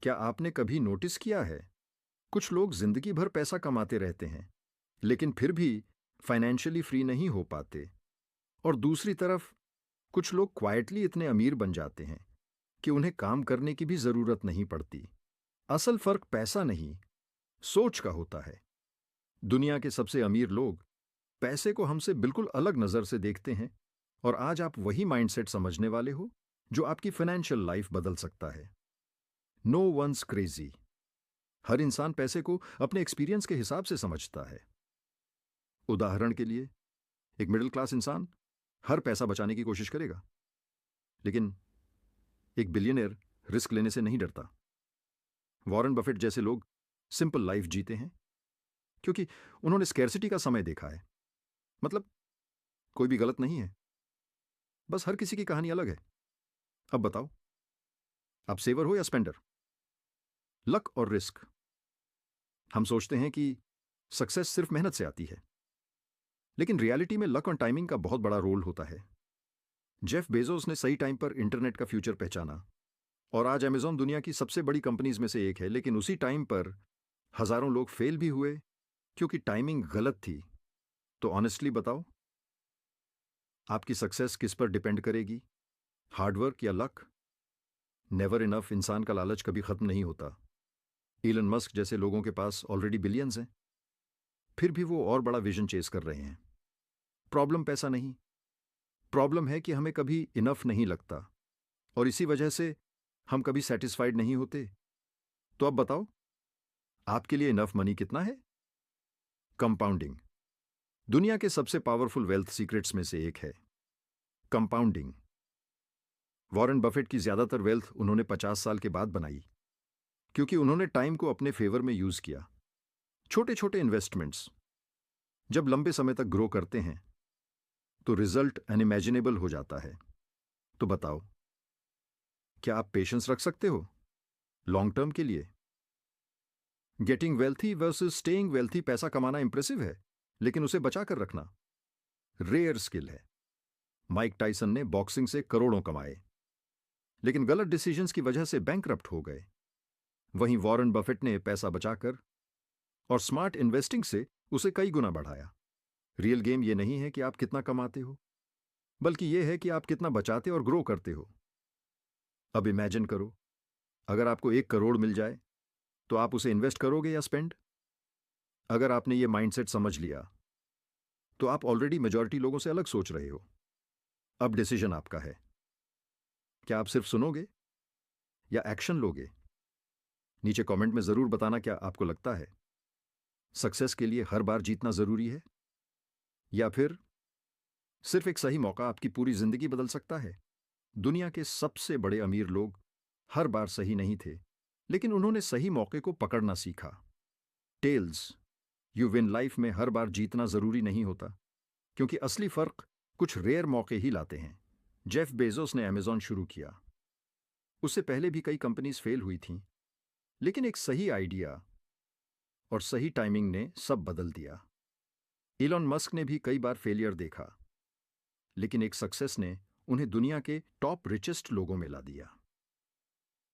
क्या आपने कभी नोटिस किया है, कुछ लोग जिंदगी भर पैसा कमाते रहते हैं लेकिन फिर भी फाइनेंशियली फ्री नहीं हो पाते। और दूसरी तरफ कुछ लोग क्वाइटली इतने अमीर बन जाते हैं कि उन्हें काम करने की भी जरूरत नहीं पड़ती। असल फर्क पैसा नहीं, सोच का होता है। दुनिया के सबसे अमीर लोग पैसे को हमसे बिल्कुल अलग नजर से देखते हैं, और आज आप वही माइंडसेट समझने वाले हो जो आपकी फाइनेंशियल लाइफ बदल सकता है। No once crazy. हर इंसान पैसे को अपने एक्सपीरियंस के हिसाब से समझता है। उदाहरण के लिए, एक मिडिल क्लास इंसान हर पैसा बचाने की कोशिश करेगा, लेकिन एक बिलियनियर रिस्क लेने से नहीं डरता। वॉरेन बफेट जैसे लोग सिंपल लाइफ जीते हैं क्योंकि उन्होंने स्कैर्सिटी का समय देखा है। मतलब, कोई भी गलत नहीं है, बस हर किसी की कहानी अलग है। अब बताओ, आप सेवर हो या स्पेंडर? लक और रिस्क। हम सोचते हैं कि सक्सेस सिर्फ मेहनत से आती है, लेकिन रियलिटी में लक और टाइमिंग का बहुत बड़ा रोल होता है। जेफ बेजोस ने सही टाइम पर इंटरनेट का फ्यूचर पहचाना, और आज अमेजॉन दुनिया की सबसे बड़ी कंपनीज में से एक है। लेकिन उसी टाइम पर हजारों लोग फेल भी हुए क्योंकि टाइमिंग गलत थी। तो ऑनेस्टली बताओ, आपकी सक्सेस किस पर डिपेंड करेगी? हार्डवर्क या लक? नेवर इनफ इंसान का लालच कभी खत्म नहीं होता। इलन मस्क जैसे लोगों के पास ऑलरेडी बिलियंस हैं, फिर भी वो और बड़ा विजन चेस कर रहे हैं। प्रॉब्लम पैसा नहीं, प्रॉब्लम है कि हमें कभी इनफ नहीं लगता, और इसी वजह से हम कभी सेटिस्फाइड नहीं होते। तो अब बताओ, आपके लिए इनफ मनी कितना है? कंपाउंडिंग दुनिया के सबसे पावरफुल वेल्थ सीक्रेट्स में से एक है। कंपाउंडिंग। वॉरेन बफेट की ज्यादातर वेल्थ उन्होंने 50 साल के बाद बनाई, क्योंकि उन्होंने टाइम को अपने फेवर में यूज किया। छोटे छोटे इन्वेस्टमेंट्स जब लंबे समय तक ग्रो करते हैं तो रिजल्ट अनइमेजिनेबल हो जाता है। तो बताओ, क्या आप पेशेंस रख सकते हो लॉन्ग टर्म के लिए? Getting wealthy versus staying wealthy. पैसा कमाना इंप्रेसिव है, लेकिन उसे बचा कर रखना रेयर स्किल है। माइक टाइसन ने बॉक्सिंग से करोड़ों कमाए, लेकिन गलत डिसीजंस की वजह से बैंकरप्ट हो गए। वहीं वॉरेन बफेट ने पैसा बचाकर और स्मार्ट इन्वेस्टिंग से उसे कई गुना बढ़ाया। रियल गेम यह नहीं है कि आप कितना कमाते हो, बल्कि यह है कि आप कितना बचाते और ग्रो करते हो। अब इमेजिन करो, अगर आपको 1 करोड़ मिल जाए तो आप उसे इन्वेस्ट करोगे या स्पेंड? अगर आपने ये माइंडसेट समझ लिया तो आप ऑलरेडी मेजॉरिटी लोगों से अलग सोच रहे हो। अब डिसीजन आपका है। क्या आप सिर्फ सुनोगे या एक्शन लोगे? नीचे कमेंट में जरूर बताना, क्या आपको लगता है सक्सेस के लिए हर बार जीतना जरूरी है, या फिर सिर्फ एक सही मौका आपकी पूरी जिंदगी बदल सकता है? दुनिया के सबसे बड़े अमीर लोग हर बार सही नहीं थे, लेकिन उन्होंने सही मौके को पकड़ना सीखा। टेल्स, यू विन लाइफ में हर बार जीतना जरूरी नहीं होता, क्योंकि असली फर्क कुछ रेयर मौके ही लाते हैं। जेफ बेजोस ने अमेजॉन शुरू किया, उससे पहले भी कई कंपनीज फेल हुई थीं, लेकिन एक सही आइडिया और सही टाइमिंग ने सब बदल दिया। इलॉन मस्क ने भी कई बार फेलियर देखा, लेकिन एक सक्सेस ने उन्हें दुनिया के टॉप रिचेस्ट लोगों में ला दिया।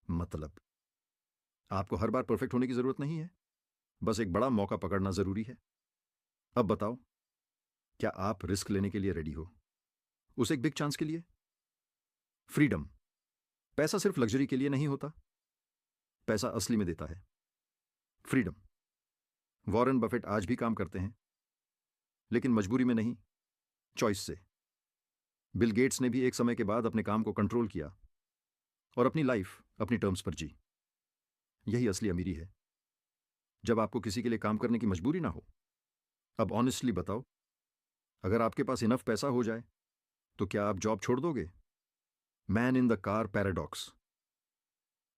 मतलब, आपको हर बार परफेक्ट होने की जरूरत नहीं है, बस एक बड़ा मौका पकड़ना जरूरी है। अब बताओ, क्या आप रिस्क लेने के लिए रेडी हो? उस एक बिग चांस के लिए। फ्रीडम। पैसा सिर्फ लग्जरी के लिए नहीं होता, पैसा असली में देता है फ्रीडम। वॉरेन बफेट आज भी काम करते हैं, लेकिन मजबूरी में नहीं, चॉइस से। बिल गेट्स ने भी एक समय के बाद अपने काम को कंट्रोल किया और अपनी लाइफ अपनी टर्म्स पर जी। यही असली अमीरी है, जब आपको किसी के लिए काम करने की मजबूरी ना हो। अब ऑनेस्टली बताओ, अगर आपके पास इनफ पैसा हो जाए तो क्या आप जॉब छोड़ दोगे? Man in the car paradox.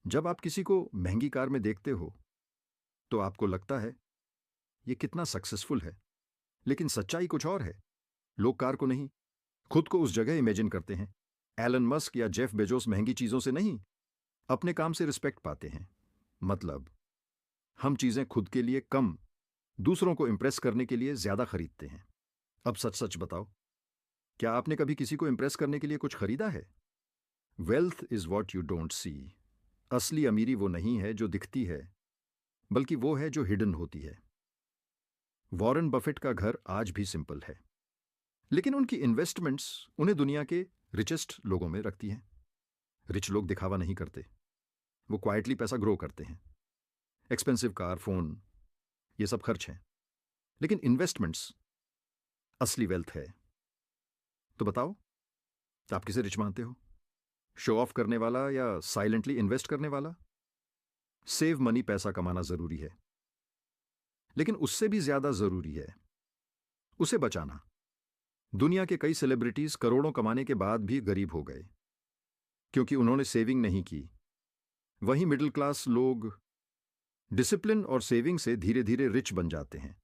जब आप किसी को महंगी कार में देखते हो तो आपको लगता है ये कितना सक्सेसफुल है, लेकिन सच्चाई कुछ और है। लोग कार को नहीं, खुद को उस जगह इमेजिन करते हैं। एलन मस्क या जेफ बेजोस महंगी चीजों से नहीं, अपने काम से रिस्पेक्ट पाते हैं। मतलब, हम चीजें खुद के लिए कम, दूसरों को इंप्रेस करने के लिए ज्यादा खरीदते हैं। अब सच सच बताओ, क्या आपने कभी किसी को इंप्रेस करने के लिए कुछ खरीदा है? Wealth is what you don't see. असली अमीरी वो नहीं है जो दिखती है, बल्कि वो है जो हिडन होती है। वॉरेन बफेट का घर आज भी सिंपल है, लेकिन उनकी इन्वेस्टमेंट्स उन्हें दुनिया के रिचेस्ट लोगों में रखती हैं। रिच लोग दिखावा नहीं करते, वो क्वाइटली पैसा ग्रो करते हैं। एक्सपेंसिव कार, फोन, ये सब खर्च हैं, लेकिन इन्वेस्टमेंट्स असली वेल्थ है। तो बताओ, आप किसे रिच मानते हो? शो ऑफ करने वाला या साइलेंटली इन्वेस्ट करने वाला? सेव मनी, पैसा कमाना जरूरी है, लेकिन उससे भी ज्यादा जरूरी है उसे बचाना। दुनिया के कई सेलिब्रिटीज करोड़ों कमाने के बाद भी गरीब हो गए क्योंकि उन्होंने सेविंग नहीं की। वहीं मिडिल क्लास लोग डिसिप्लिन और सेविंग से धीरे धीरे रिच बन जाते हैं।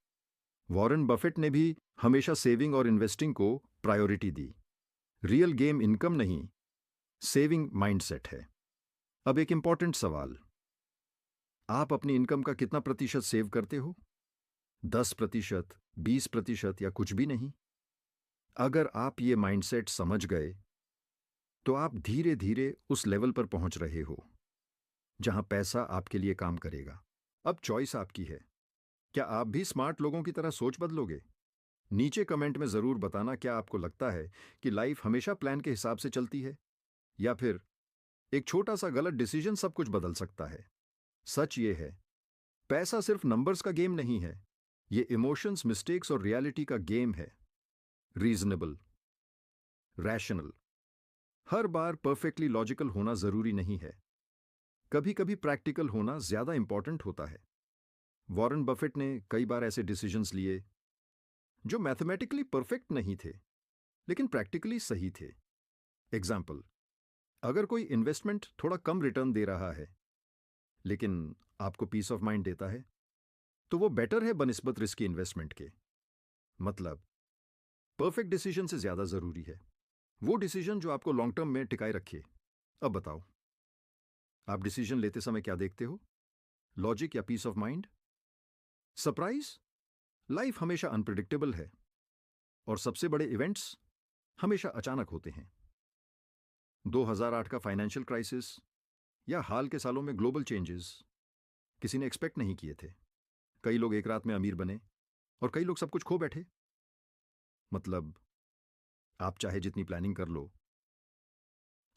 वॉरेन बफेट ने भी हमेशा सेविंग और इन्वेस्टिंग को प्रायोरिटी दी। रियल गेम इनकम नहीं, सेविंग माइंडसेट है। अब एक इंपॉर्टेंट सवाल, आप अपनी इनकम का कितना प्रतिशत सेव करते हो? 10%, 20% या कुछ भी नहीं? अगर आप ये माइंडसेट समझ गए तो आप धीरे धीरे उस लेवल पर पहुंच रहे हो जहां पैसा आपके लिए काम करेगा। अब चॉइस आपकी है। क्या आप भी स्मार्ट लोगों की तरह सोच बदलोगे? नीचे कमेंट में जरूर बताना, क्या आपको लगता है कि लाइफ हमेशा प्लान के हिसाब से चलती है, या फिर एक छोटा सा गलत डिसीजन सब कुछ बदल सकता है? सच ये है, पैसा सिर्फ नंबर्स का गेम नहीं है, ये इमोशंस, मिस्टेक्स और रियलिटी का गेम है। रीजनेबल, रैशनल, हर बार परफेक्टली लॉजिकल होना जरूरी नहीं है। कभी कभी प्रैक्टिकल होना ज्यादा इंपॉर्टेंट होता है। वॉरेन बफेट ने कई बार ऐसे डिसीजंस लिए जो मैथमेटिकली परफेक्ट नहीं थे, लेकिन प्रैक्टिकली सही थे। एग्जाम्पल, अगर कोई इन्वेस्टमेंट थोड़ा कम रिटर्न दे रहा है लेकिन आपको पीस ऑफ माइंड देता है, तो वो बेटर है बनिस्बत रिस्की इन्वेस्टमेंट के। मतलब, परफेक्ट डिसीजन से ज्यादा जरूरी है वो डिसीजन जो आपको लॉन्ग टर्म में टिकाए रखे। अब बताओ, आप डिसीजन लेते समय क्या देखते हो? लॉजिक या peace of mind? Surprise? Life हमेशा अनप्रिडिक्टेबल है और सबसे बड़े इवेंट्स हमेशा अचानक होते हैं। 2008 का फाइनेंशियल क्राइसिस या हाल के सालों में ग्लोबल चेंजेस किसी ने एक्सपेक्ट नहीं किए थे। कई लोग एक रात में अमीर बने और कई लोग सब कुछ खो बैठे। मतलब, आप चाहे जितनी प्लानिंग कर लो,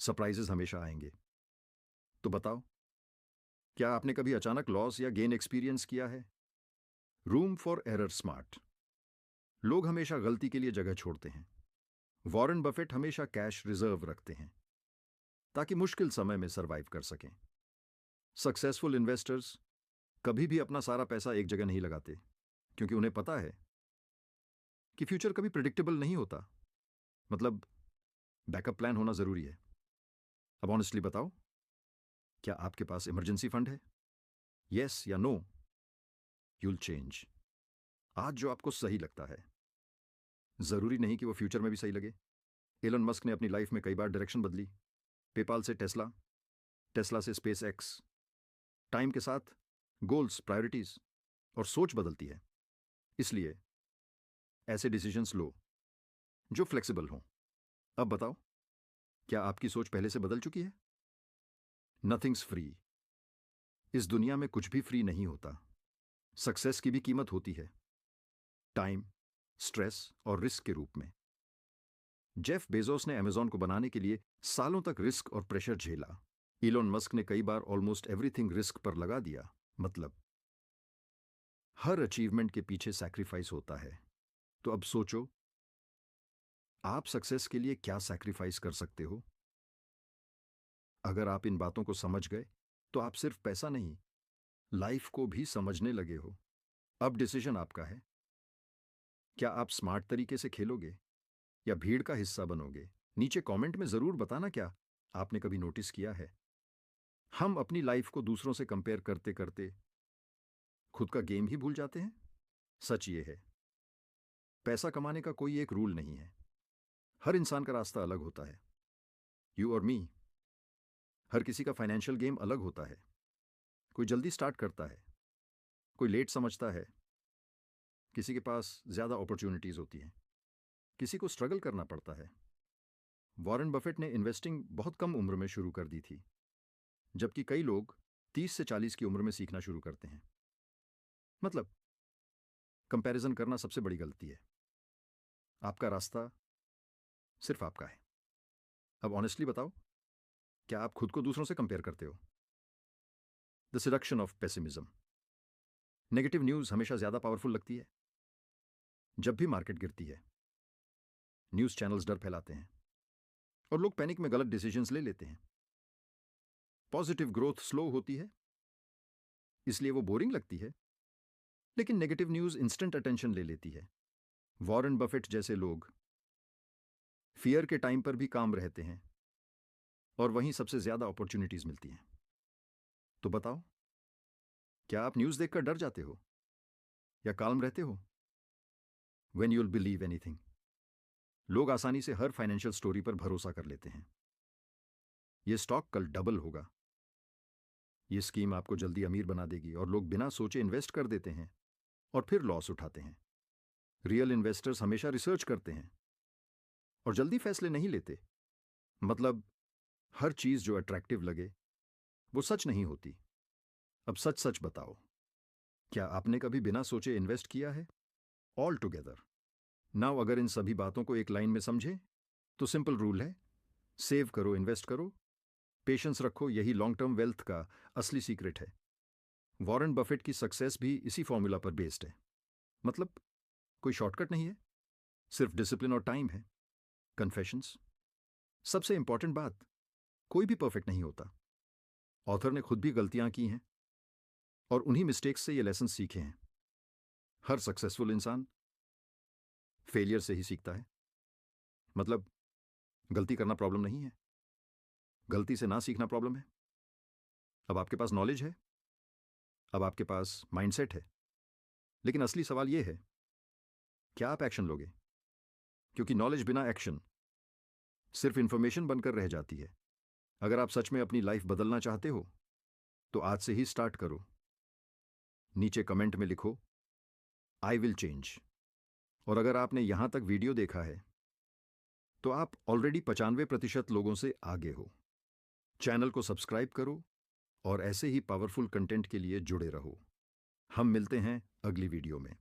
सरप्राइजेस हमेशा आएंगे। तो बताओ, क्या आपने कभी अचानक लॉस या गेन एक्सपीरियंस किया है? Room for error smart. लोग हमेशा गलती के लिए जगह छोड़ते हैं। वॉरेन बफेट हमेशा कैश रिजर्व रखते हैं ताकि मुश्किल समय में सरवाइव कर सकें। सक्सेसफुल इन्वेस्टर्स कभी भी अपना सारा पैसा एक जगह नहीं लगाते क्योंकि उन्हें पता है कि फ्यूचर कभी प्रिडिक्टेबल नहीं होता। मतलब, बैकअप प्लान होना जरूरी है। अब ऑनेस्टली बताओ, क्या आपके पास इमरजेंसी फंड है? यस या नो? You'll change. आज जो आपको सही लगता है जरूरी नहीं कि वो फ्यूचर में भी सही लगे। एलन मस्क ने अपनी लाइफ में कई बार डायरेक्शन बदली। पेपाल से टेस्ला, टेस्ला से स्पेस एक्स। टाइम के साथ गोल्स, प्रायोरिटीज और सोच बदलती है। इसलिए ऐसे डिसीजंस लो जो फ्लेक्सिबल हों। अब बताओ, क्या आपकी सोच पहले से बदल चुकी है? Nothings free. इस दुनिया में कुछ भी फ्री नहीं होता। सक्सेस की भी कीमत होती है, टाइम, स्ट्रेस और रिस्क के रूप में। जेफ बेजोस ने अमेजॉन को बनाने के लिए सालों तक रिस्क और प्रेशर झेला। इलोन मस्क ने कई बार ऑलमोस्ट एवरीथिंग रिस्क पर लगा दिया। मतलब, हर अचीवमेंट के पीछे सैक्रिफाइस होता है। तो अब सोचो, आप सक्सेस के लिए क्या सैक्रिफाइस कर सकते हो? अगर आप इन बातों को समझ गए तो आप सिर्फ पैसा नहीं, लाइफ को भी समझने लगे हो। अब डिसीजन आपका है। क्या आप स्मार्ट तरीके से खेलोगे या भीड़ का हिस्सा बनोगे? नीचे कमेंट में जरूर बताना, क्या आपने कभी नोटिस किया है हम अपनी लाइफ को दूसरों से कंपेयर करते करते खुद का गेम ही भूल जाते हैं? सच ये है, पैसा कमाने का कोई एक रूल नहीं है। हर इंसान का रास्ता अलग होता है। यू और मी, हर किसी का फाइनेंशियल गेम अलग होता है। कोई जल्दी स्टार्ट करता है, कोई लेट समझता है, किसी के पास ज्यादा अपॉर्चुनिटीज होती हैं, किसी को स्ट्रगल करना पड़ता है। वॉरेन बफेट ने इन्वेस्टिंग बहुत कम उम्र में शुरू कर दी थी। जबकि कई लोग 30 से 40 की उम्र में सीखना शुरू करते हैं। मतलब कंपैरिजन करना सबसे बड़ी गलती है। आपका रास्ता सिर्फ आपका है। अब ऑनेस्टली बताओ, क्या आप खुद को दूसरों से कंपेयर करते हो? The seduction of pessimism. Negative news हमेशा ज्यादा पावरफुल लगती है। जब भी मार्केट गिरती है, न्यूज चैनल्स डर फैलाते हैं और लोग पैनिक में गलत डिसीजंस ले लेते हैं। पॉजिटिव ग्रोथ स्लो होती है, इसलिए वो बोरिंग लगती है, लेकिन नेगेटिव न्यूज इंस्टेंट अटेंशन ले लेती है। वॉरेन बफेट जैसे लोग फियर के टाइम पर भी काम रहते हैं और वहीं सबसे ज्यादा अपॉर्चुनिटीज मिलती हैं। तो बताओ, क्या आप न्यूज देखकर डर जाते हो या काल्म रहते हो? When you'll believe anything. लोग आसानी से हर फाइनेंशियल स्टोरी पर भरोसा कर लेते हैं। यह स्टॉक कल डबल होगा, यह स्कीम आपको जल्दी अमीर बना देगी, और लोग बिना सोचे इन्वेस्ट कर देते हैं और फिर लॉस उठाते हैं। रियल इन्वेस्टर्स हमेशा रिसर्च करते हैं और जल्दी फैसले नहीं लेते। मतलब हर चीज जो अट्रैक्टिव लगे वो सच नहीं होती। अब सच सच बताओ, क्या आपने कभी बिना सोचे इन्वेस्ट किया है? All together. नाउ अगर इन सभी बातों को एक लाइन में समझे तो सिंपल रूल है, सेव करो, इन्वेस्ट करो, पेशेंस रखो, यही लॉन्ग टर्म वेल्थ का असली सीक्रेट है। वॉरेन बफेट की सक्सेस भी इसी फॉर्मूला पर बेस्ड है। मतलब कोई शॉर्टकट नहीं है, सिर्फ डिसिप्लिन और टाइम है। कन्फेशंस। सबसे इंपॉर्टेंट बात, कोई भी परफेक्ट नहीं होता। ऑथर ने खुद भी गलतियां की हैं और उन्हीं मिस्टेक्स से ये लेसन सीखे हैं। हर सक्सेसफुल इंसान फेलियर से ही सीखता है। मतलब गलती करना प्रॉब्लम नहीं है, गलती से ना सीखना प्रॉब्लम है। अब आपके पास नॉलेज है, अब आपके पास माइंडसेट है, लेकिन असली सवाल यह है, क्या आप एक्शन लोगे? क्योंकि नॉलेज बिना एक्शन सिर्फ इंफॉर्मेशन बनकर रह जाती है। अगर आप सच में अपनी लाइफ बदलना चाहते हो तो आज से ही स्टार्ट करो। नीचे कमेंट में लिखो, आई विल चेंज। और अगर आपने यहां तक वीडियो देखा है तो आप ऑलरेडी 95% लोगों से आगे हो। चैनल को सब्सक्राइब करो और ऐसे ही पावरफुल कंटेंट के लिए जुड़े रहो। हम मिलते हैं अगली वीडियो में।